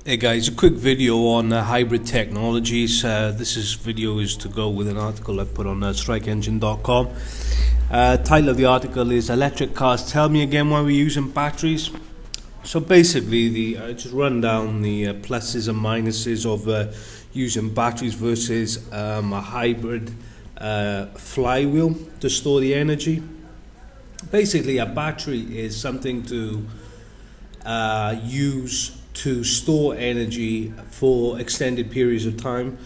Hey guys, a quick video on hybrid technologies. This video is to go with an article I've put on strikeengine.com. Title of the article is Electric Cars Tell Me Again Why We're Using Batteries. So basically, I just run down the pluses and minuses of using batteries versus a hybrid flywheel to store the energy. Basically, a battery is something to use to store energy for extended periods of time,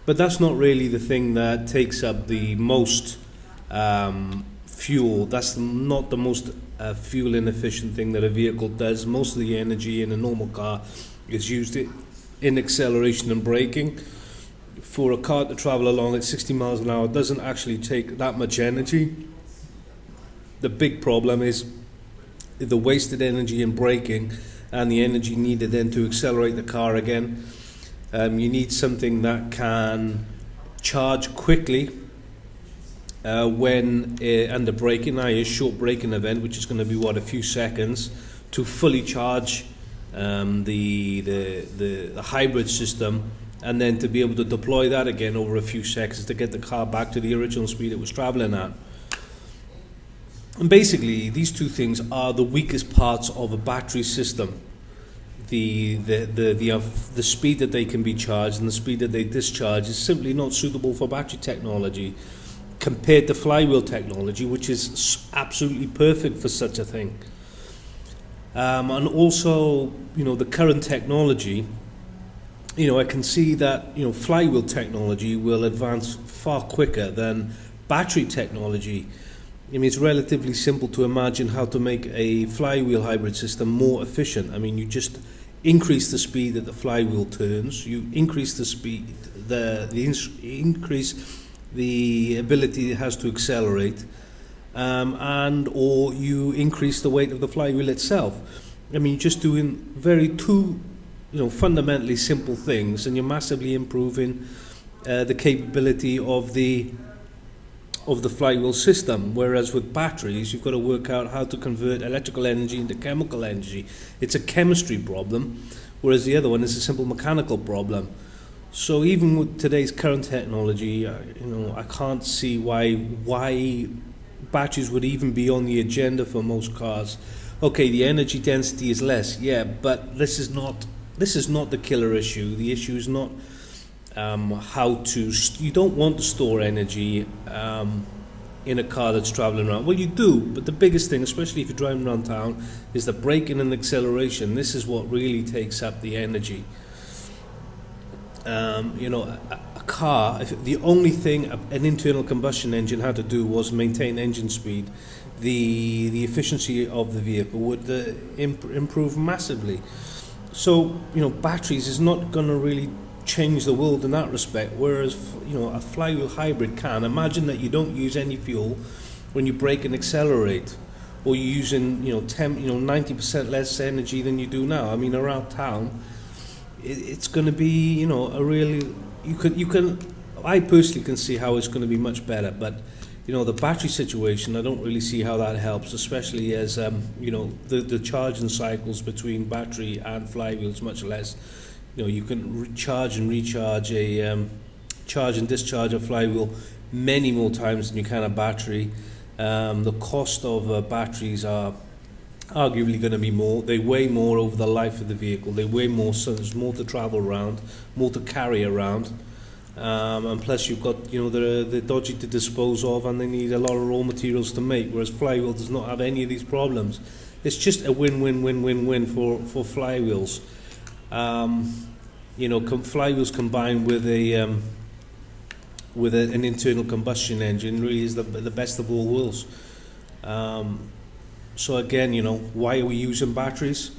but that's not really the thing that takes up the most fuel. That's not the most fuel inefficient thing that a vehicle does. Most of the energy in a normal car is used in acceleration and braking. For a car to travel along at 60 miles an hour doesn't actually take that much energy. The big problem is the wasted energy in braking and the energy needed then to accelerate the car again. You need something that can charge quickly when under braking, i.e. a short braking event, which is going to be a few seconds, to fully charge the hybrid system, and then to be able to deploy that again over a few seconds to get the car back to the original speed it was traveling at. And basically, these two things are the weakest parts of a battery system. The speed that they can be charged and the speed that they discharge is simply not suitable for battery technology compared to flywheel technology, which is absolutely perfect for such a thing. And also, the current technology, I can see that, flywheel technology will advance far quicker than battery technology. I mean, it's relatively simple to imagine how to make a flywheel hybrid system more efficient. I mean, you just increase the speed that the flywheel turns, you increase the speed, increase the ability it has to accelerate, or you increase the weight of the flywheel itself. I mean, you're just doing two fundamentally simple things, and you're massively improving the capability of the flywheel system. Whereas with batteries, you've got to work out how to convert electrical energy into chemical energy. It's a chemistry problem, whereas the other one is a simple mechanical problem. So even with today's current technology, I can't see why batteries would even be on the agenda for most cars. Okay, the energy density is less, yeah, but this is not the killer issue. The issue is not you don't want to store energy in a car that's traveling around. Well, you do, but the biggest thing, especially if you're driving around town, is the braking and acceleration. This is what really takes up the energy. A car, if the only thing an internal combustion engine had to do was maintain engine speed, the efficiency of the vehicle would improve massively. So, batteries is not going to really change the world in that respect, whereas a flywheel hybrid can. Imagine that you don't use any fuel when you brake and accelerate, or you're using 90% less energy than you do now. I mean, around town, it's going to be I personally can see how it's going to be much better, but the battery situation, I don't really see how that helps, especially as the charging cycles between battery and flywheel is much less. You can charge and recharge charge and discharge a flywheel many more times than you can a battery. The cost of batteries are arguably going to be more. They weigh more over the life of the vehicle. They weigh more, so there's more to travel around, more to carry around. And plus you've got, they're dodgy to dispose of, and they need a lot of raw materials to make, whereas flywheel does not have any of these problems. It's just a win-win-win-win-win for flywheels. Flywheels combined with an internal combustion engine really is the best of all worlds. So again, why are we using batteries?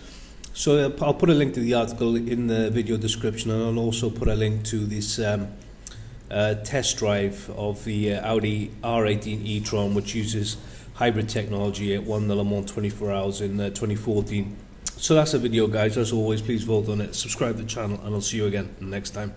So I'll put a link to the article in the video description, and I'll also put a link to this test drive of the Audi R18 e-tron, which uses hybrid technology. It won the Le Mans 24 Hours in 2014. So that's the video, guys. As always, please vote on it, subscribe to the channel, and I'll see you again next time.